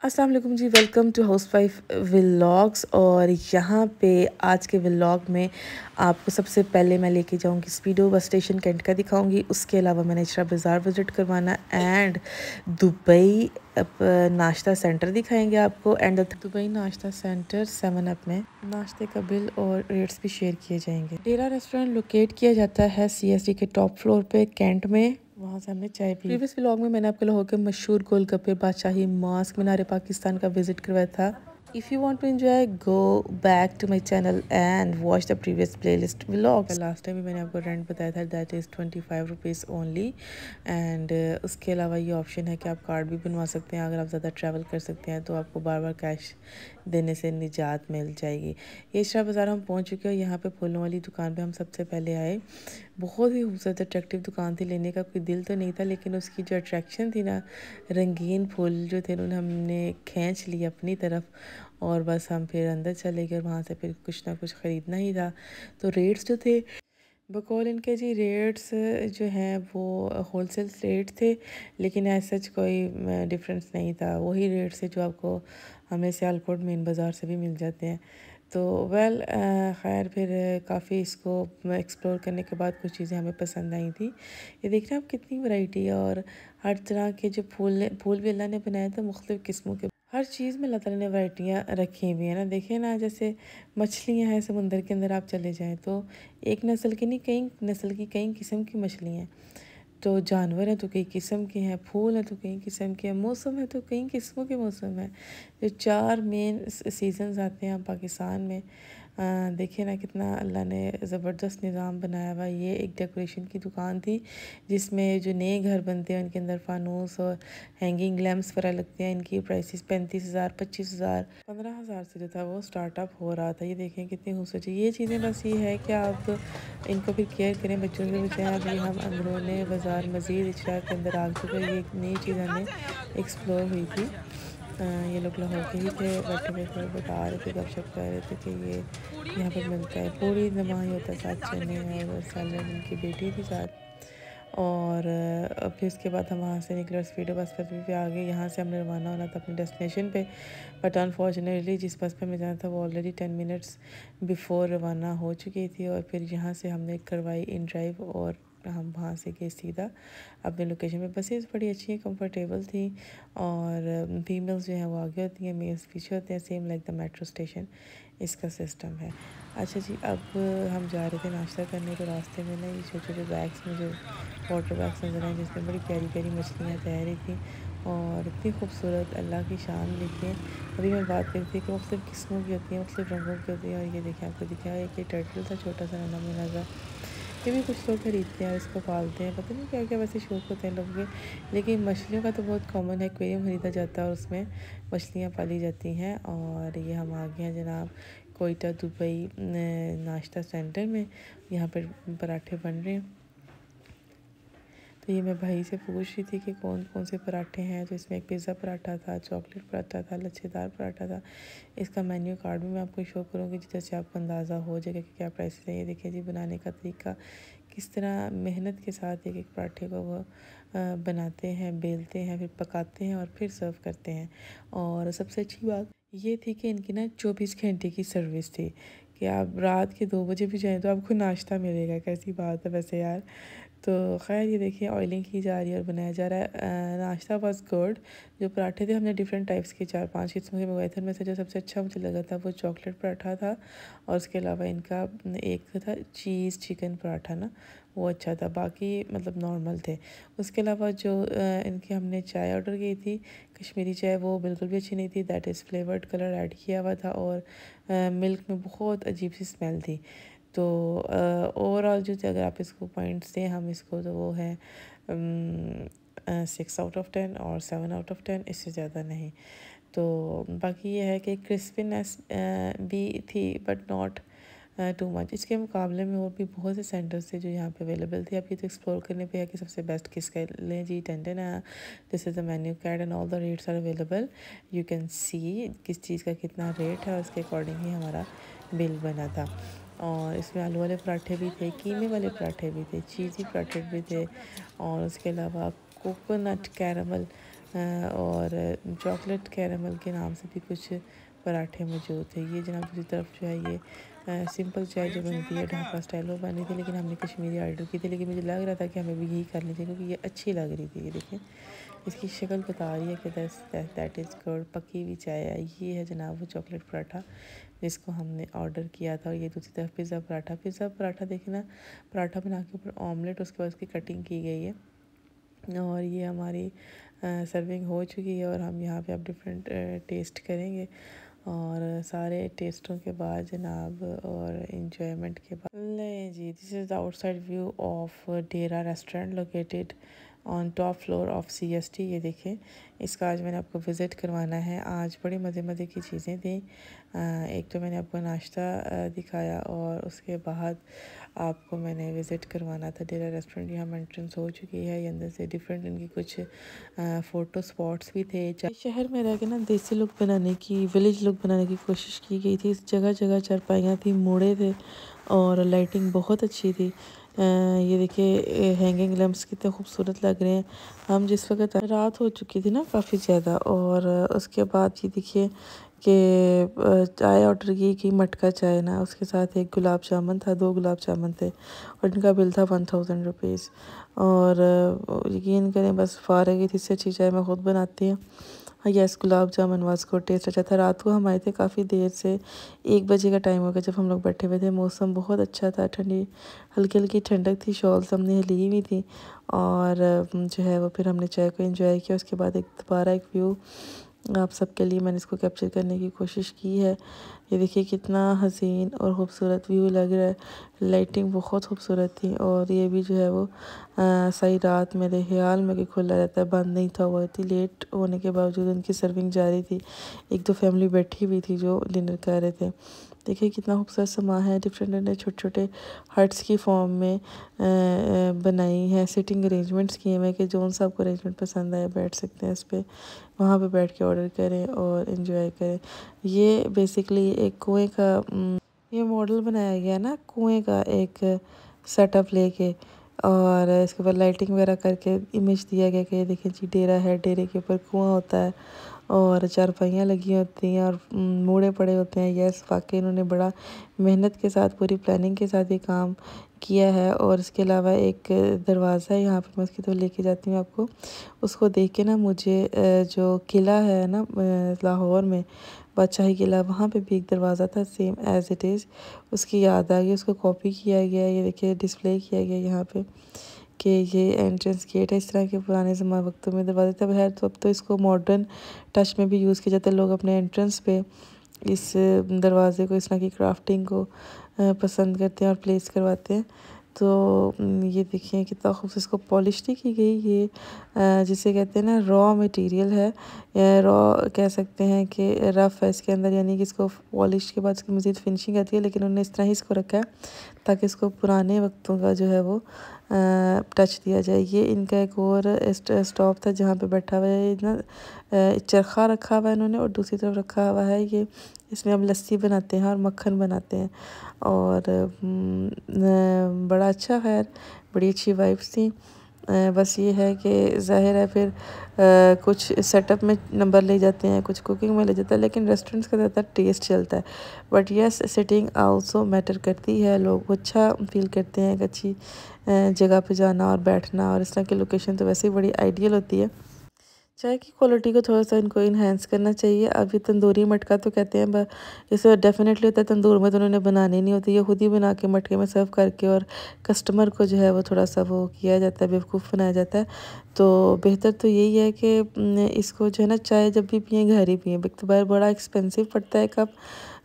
अस्सलाम वालेकुम जी। Welcome to housewife vlogs. और यहाँ पे आज के व्लॉग में आपको सबसे पहले मैं लेके जाऊँगी स्पीडो बस स्टेशन कैंट का दिखाऊँगी। उसके अलावा मैंने इशरा बाज़ार विज़िट करवाना एंड दुबई नाश्ता सेंटर दिखाएंगे आपको। एंड दुबई नाश्ता सेंटर 7 अप में नाश्ते का बिल और रेट्स भी शेयर किए जाएंगे। डेरा रेस्टोरेंट लोकेट किया जाता है CSD के टॉप फ्लोर पे कैंट में। वहाँ से हमने चाय पी। प्रीवियस व्लॉग में मैंने आपको लाहौर के मशहूर गोलगप्पे बादशाही मॉस्क मीनार पाकिस्तान का विजिट करवाया था। If you want to enjoy go back to my channel and watch the previous playlist vlogs. Last time भी मैंने आपको रेंट बताया था, that is 25 rupees only. And उसके अलावा ये ऑप्शन है कि आप कार्ड भी बनवा सकते हैं। अगर आप ज़्यादा ट्रैवल कर सकते हैं तो आपको बार बार कैश देने से निजात मिल जाएगी। ये इशरा बाज़ार हम पहुँच चुके हैं। यहाँ पे फूलों वाली दुकान पे हम सबसे पहले आए। बहुत ही खूबसूरत अट्रैक्टिव दुकान थी। लेने का कोई दिल तो नहीं था, लेकिन उसकी जो अट्रैक्शन थी ना, रंगीन फूल जो थे उन्होंने हमने खींच लिए अपनी तरफ। और बस हम फिर अंदर चले गए और वहाँ से फिर कुछ ना कुछ ख़रीदना ही था। तो रेट्स जो थे बकौल इनके जी, रेट्स जो हैं वो होलसेल रेट थे, लेकिन ऐसा कोई डिफरेंस नहीं था। वही रेट्स है जो आपको हमें सियालकोट मेन बाज़ार से भी मिल जाते हैं। तो वेल खैर फिर काफ़ी इसको एक्सप्लोर करने के बाद कुछ चीज़ें हमें पसंद आई थी। ये देख रहे हैं आप कितनी वैरायटी है। और हर तरह के जो फूल भी अल्लाह ने बनाए थे मुख्तलिफ़ किस्मों के। हर चीज़ में अल्लाह ताला ने वैरायटियाँ रखी हुई हैं ना। देखिए ना, जैसे मछलियाँ हैं समुंदर के अंदर आप चले जाएँ तो एक नस्ल की नहीं, कई नस्ल की कई किस्म की मछलियाँ हैं। तो जानवर हैं तो कई किस्म के हैं, फूल हैं तो कई किस्म के हैं, मौसम है तो कई किस्मों के मौसम हैं। जो 4 मेन सीजन्स आते हैं पाकिस्तान में। देखिए ना कितना अल्लाह ने ज़बरदस्त निज़ाम बनाया हुआ। ये एक डेकोरेशन की दुकान थी जिसमें जो नए घर बनते हैं उनके अंदर फानूस और हैंगिंग लैम्प्स वगैरह लगते हैं। इनकी प्राइसेस 35,000, 25,000, 15,000 से जो था वो स्टार्टअप हो रहा था। ये देखें कितनी खूबसूरत है ये चीज़ें। बस ये है कि आप इनको फिर केयर करें बच्चों के बजाय। अभी हम अंदरूनी बाज़ार मज़ीद इशरा के अंदर आ चुके हैं। ये एक नई चीज़ हमें एक्सप्लोर हुई थी। ये लोग लाहौर के ही थे, बैठे हुए थे, बता रहे थे, गपशप कर रहे थे कि ये यहाँ पे मिलता है। पूड़ी नमा ही होता है, साथ चने और सैलड। उनकी बेटी थी साथ। और फिर उसके बाद हम वहाँ से निकले और स्पीडो बस पर भी आ गए। यहाँ से हमने रवाना होना था अपनी डेस्टिनेशन पे, बट अनफॉर्चुनेटली जिस बस पे हमें जाना था वो ऑलरेडी 10 मिनट्स बिफोर रवाना हो चुकी थी। और फिर यहाँ से हमने करवाई इन ड्राइव और हम वहाँ से गए सीधा अपने लोकेशन पे। बसेस बड़ी अच्छी हैं, कंफर्टेबल थी। और फीमेल्स जो हैं वो आगे होती हैं, मेल्स पीछे होते हैं, same like the metro station इसका सिस्टम है। अच्छा जी, अब हम जा रहे थे नाश्ता करने। तो रास्ते में ना ये छोटे छोटे बैग्स में जो वाटर बैग्स नज़र आए जिसमें बड़ी प्यारी प्यारी मछलियाँ तैर रही थी। और इतनी खूबसूरत, अल्लाह की शान देखिए। अभी मैं बात करती थी कि मुख्तलिफ़ किस्मों की होती हैं, मुख्तलिफ़ रंगों की होती हैं। और ये देखें, आपको दिखा है कि टर्टल था छोटा सा नन्हा मुन्ना सा। ये भी कुछ लोग खरीदते हैं और इसको पालते हैं। पता नहीं क्या क्या वैसे शौक होते हैं लोगों के। लेकिन मछलियों का तो बहुत कॉमन है, एक्वेरियम खरीदा जाता है और उसमें मछलियाँ पाली जाती हैं। और ये हम आ गए हैं जनाब कोयटा दुबई नाश्ता सेंटर में। यहाँ पर पराठे बन रहे हैं। तो ये मैं भाई से पूछ रही थी कि कौन कौन से पराठे हैं। तो इसमें एक पिज़्ज़ा पराठा था, चॉकलेट पराठा था, लच्छेदार पराठा था। इसका मेन्यू कार्ड भी मैं आपको शो करूँगी जिससे आपको अंदाज़ा हो जाएगा कि क्या प्राइस है। ये देखिए जी, बनाने का तरीका किस तरह मेहनत के साथ एक एक पराठे को वो बनाते हैं, बेलते हैं, फिर पकाते हैं और फिर सर्व करते हैं। और सबसे अच्छी बात ये थी कि इनकी ना 24 घंटे की सर्विस थी कि आप रात के 2 बजे भी जाएँ तो आपको नाश्ता मिलेगा। कैसी बात है वैसे यार। तो ख़ैर ये देखिए ऑयलिंग की जा रही है और बनाया जा रहा है। नाश्ता वाज गुड। जो पराठे थे हमने डिफरेंट टाइप्स के 4-5 किस्म के मंगवाए थे। उनमें से जो सबसे अच्छा मुझे लगा था वो चॉकलेट पराठा था। और उसके अलावा इनका एक था चीज़ चिकन पराठा ना, वो अच्छा था। बाकी मतलब नॉर्मल थे। उसके अलावा जो इनकी हमने चाय ऑर्डर की थी कश्मीरी चाय, वो बिल्कुल भी अच्छी नहीं थी। That is flavoured colour add किया हुआ था और मिल्क में बहुत अजीब सी स्मेल थी। तो ओवरऑल जो अगर आप इसको पॉइंट्स दें हम इसको, तो वो है 6 आउट ऑफ 10 और 7 आउट ऑफ 10, इससे ज़्यादा नहीं। तो बाकी ये है कि क्रिस्पीनेस भी थी बट नॉट टू मच। इसके मुकाबले में और भी बहुत से सेंटर्स थे जो यहाँ पे अवेलेबल थे। अब ये तो एक्सप्लोर करने पे है कि सबसे बेस्ट किसका लें जी। टेंटन है, this is the menu card and all the rates are available. You can see किस चीज़ का कितना रेट है और उसके अकॉर्डिंग ही हमारा बिल बना था। और इसमें आलू वाले पराठे भी थे, कीमे वाले पराठे भी थे, चीज़ी पराठे भी थे। और उसके अलावा कोकोनट कैरमल और चॉकलेट कैरेमल के नाम से भी कुछ पराठे मौजूद थे। ये जनाब दूसरी तरफ जो है ये सिंपल चाय जो बनती है ढाबा स्टाइल वो बनी थी, लेकिन हमने कश्मीरी ऑर्डर की थी। लेकिन मुझे लग रहा था कि हमें भी यही कर लीजिए क्योंकि ये अच्छी लग रही थी। ये देखें, इसकी शक्ल बता रही है कि दैट इज़ गुड, पकी हुई चाय है। ये है जनाब वो चॉकलेट पराठा जिसको हमने ऑर्डर किया था। और ये दूसरी तरफ पिज़्ज़ा पराठा देखें ना, पराठा बना के ऊपर ऑमलेट, उसके बाद उसकी कटिंग की गई है। और ये हमारी सर्विंग हो चुकी है और हम यहाँ पे अब डिफरेंट टेस्ट करेंगे। और सारे टेस्टों के बाद जनाब और इन्जॉयमेंट के बाद ले जी, this is the outside view of Dera restaurant located on top floor of CST। ये देखें, इसका आज मैंने आपको विज़िट करवाना है। आज बड़े मज़े की चीज़ें थी। एक तो मैंने आपको नाश्ता दिखाया और उसके बाद आपको मैंने विज़िट करवाना था डेरा रेस्टोरेंट। यहाँ एंट्रेंस हो चुकी है। ये अंदर से डिफरेंट इनकी कुछ फ़ोटो स्पॉट्स भी थे। शहर में रह के ना देसी लुक बनाने की, विलेज लुक बनाने की कोशिश की गई थी। जगह जगह चारपाइयाँ थी, मोड़े थे और लाइटिंग बहुत अच्छी थी। ये देखिए हैंगिंग लैम्प्स कितने खूबसूरत लग रहे हैं। हम जिस वक्त रात हो चुकी थी ना काफ़ी ज़्यादा, और उसके बाद ये देखिए कि चाय ऑर्डर की मटका चाय ना, उसके साथ एक गुलाब जामुन था, 2 गुलाब जामुन थे और इनका बिल था 1000 रुपीज़। और यकीन करें बस फारग थी, इससे अच्छी चाय मैं ख़ुद बनाती हूँ। हाँ यस, गुलाब जामुन वास को टेस्ट अच्छा था। रात को हम आए थे काफ़ी देर से, 1 बजे का टाइम हो गया जब हम लोग बैठे हुए थे। मौसम बहुत अच्छा था, ठंडी हल्की हल्की ठंडक थी, शॉल्स हमने ली हुई थी। और जो है वो फिर हमने चाय को एंजॉय किया। उसके बाद दोबारा एक व्यू आप सबके लिए मैंने इसको कैप्चर करने की कोशिश की है। ये देखिए कितना हसीन और ख़ूबसूरत व्यू लग रहा है। लाइटिंग बहुत खूबसूरत थी और ये भी जो है वो सही रात मेरे ख्याल में कि खुला रहता है, बंद नहीं था हुआ। इतनी लेट होने के बावजूद उनकी सर्विंग जारी थी। 1-2 फैमिली बैठी हुई थी जो डिनर कर रहे थे। देखिए कितना खूबसूरत समा है, डिफरेंट छोटे छोटे हट्स की फॉर्म में बनाई है। सिटिंग अरेंजमेंट्स किए हुए कि जो सा आपको अरेंजमेंट पसंद आए बैठ सकते हैं इस पर, वहाँ पे बैठ के ऑर्डर करें और इन्जॉय करें। ये बेसिकली एक कुएं का ये मॉडल बनाया गया ना, कुएं का एक सेटअप लेके, और इसके ऊपर लाइटिंग वगैरह करके इमेज दिया गया कि ये देखिए जी डेरा है, डेरे के ऊपर कुआं होता है और चारपाइयाँ लगी होती हैं और मोड़े पड़े होते हैं। यस, वाकई इन्होंने बड़ा मेहनत के साथ, पूरी प्लानिंग के साथ ये काम किया है। और इसके अलावा एक दरवाज़ा है यहाँ पे, मैं उसकी तो लेके जाती हूँ आपको। उसको देख के ना मुझे जो किला है ना लाहौर में, बादशाही किला, वहाँ पे भी एक दरवाज़ा था सेम एज़ इट इज़, उसकी याद आ गई। उसको कॉपी किया गया है। ये देखिए डिस्प्ले किया गया यहाँ पे कि ये एंट्रेंस गेट है। इस तरह के पुराने ज़माने वक्तों में दरवाजे तब है, तो अब तो इसको मॉडर्न टच में भी यूज़ किया जाता है। लोग अपने एंट्रेंस पे इस दरवाज़े को, इस तरह की क्राफ्टिंग को पसंद करते हैं और प्लेस करवाते हैं। तो ये देखिए कितना खूबसूरत, इसको पॉलिश नहीं की गई। ये जिसे कहते हैं ना रॉ मटेरियल है, रॉ कह सकते हैं कि रफ़ है इसके अंदर, यानी कि इसको पॉलिश के बाद इसकी मज़ीद फिनिशिंग आती है। लेकिन उन्होंने इस तरह ही इसको रखा है ताकि इसको पुराने वक्तों का जो है वो टच दिया जाए। ये इनका एक और स्टॉप था जहाँ पे बैठा हुआ है ना, चरखा रखा हुआ है इन्होंने, और दूसरी तरफ रखा हुआ है ये, इसमें अब लस्सी बनाते हैं और मक्खन बनाते हैं। और बड़ा अच्छा, खैर बड़ी अच्छी वाइब्स थी। बस ये है कि ज़ाहिर है फिर कुछ सेटअप में नंबर ले जाते हैं, कुछ कुकिंग में ले जाता है, लेकिन रेस्टोरेंट्स का ज़्यादातर टेस्ट चलता है। But yes, sitting also matter करती है। लोग अच्छा फील करते हैं एक अच्छी जगह पे जाना और बैठना, और इस तरह की लोकेशन तो वैसे ही बड़ी आइडियल होती है। चाय की क्वालिटी को थोड़ा सा इनको इन्हेंस करना चाहिए। अब ये तंदूरी मटका तो कहते हैं जैसे डेफिनेटली होता है तंदूर में, तो उन्होंने बनानी नहीं होती, ये खुद ही बना के मटके में सर्व करके और कस्टमर को जो है वो थोड़ा सा वो किया जाता है, बेवकूफ़ बनाया जाता है। तो बेहतर तो यही है कि इसको जो है ना चाय जब भी पिए घर ही पिए। एक तो बाहर बड़ा एक्सपेंसिव पड़ता है कप,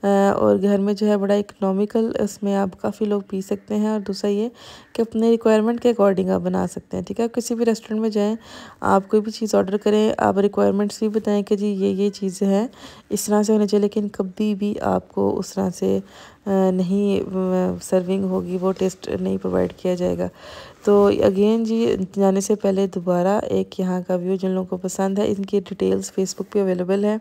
और घर में जो है बड़ा इकनॉमिकल, उसमें आप काफ़ी लोग पी सकते हैं। और दूसरा ये कि अपने रिक्वायरमेंट के अकॉर्डिंग आप बना सकते हैं। ठीक है, किसी भी रेस्टोरेंट में जाएं, आप कोई भी चीज़ ऑर्डर करें, आप रिक्वायरमेंट्स भी बताएं कि जी ये चीज़ें हैं, इस तरह से होने चाहिए, लेकिन कभी भी आपको उस तरह से नहीं सर्विंग होगी, वो टेस्ट नहीं प्रोवाइड किया जाएगा। तो अगेन जी, जाने से पहले दोबारा एक यहाँ का व्यू जिन लोगों को पसंद है, इनकी डिटेल्स फेसबुक पे अवेलेबल है,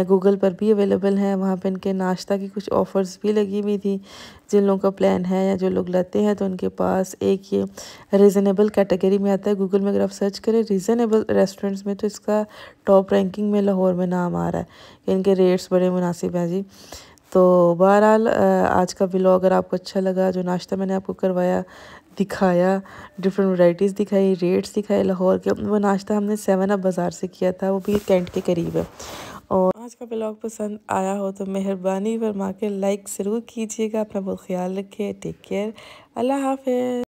गूगल पर भी अवेलेबल है। वहाँ पे इनके नाश्ता की कुछ ऑफ़र्स भी लगी हुई थी। जिन लोगों का प्लान है या जो लोग लेते हैं तो उनके पास एक ये रीज़नेबल कैटेगरी में आता है। गूगल में अगर आप सर्च करें रीज़नेबल रेस्टोरेंट्स में, तो इसका टॉप रैंकिंग में लाहौर में नाम आ रहा है कि इनके रेट्स बड़े मुनासिब हैं जी। तो बहरहाल आज का व्लॉग अगर आपको अच्छा लगा, जो नाश्ता मैंने आपको करवाया, दिखाया, डिफरेंट वैरायटीज़ दिखाई, रेट्स दिखाए लाहौर के, वो नाश्ता हमने 7 अप बाज़ार से किया था, वो भी कैंट के करीब है। और आज का व्लॉग पसंद आया हो तो मेहरबानी फरमा के लाइक ज़रूर कीजिएगा। अपना बहुत ख्याल रखिए। Take care. अल्लाह हाफ़िज़।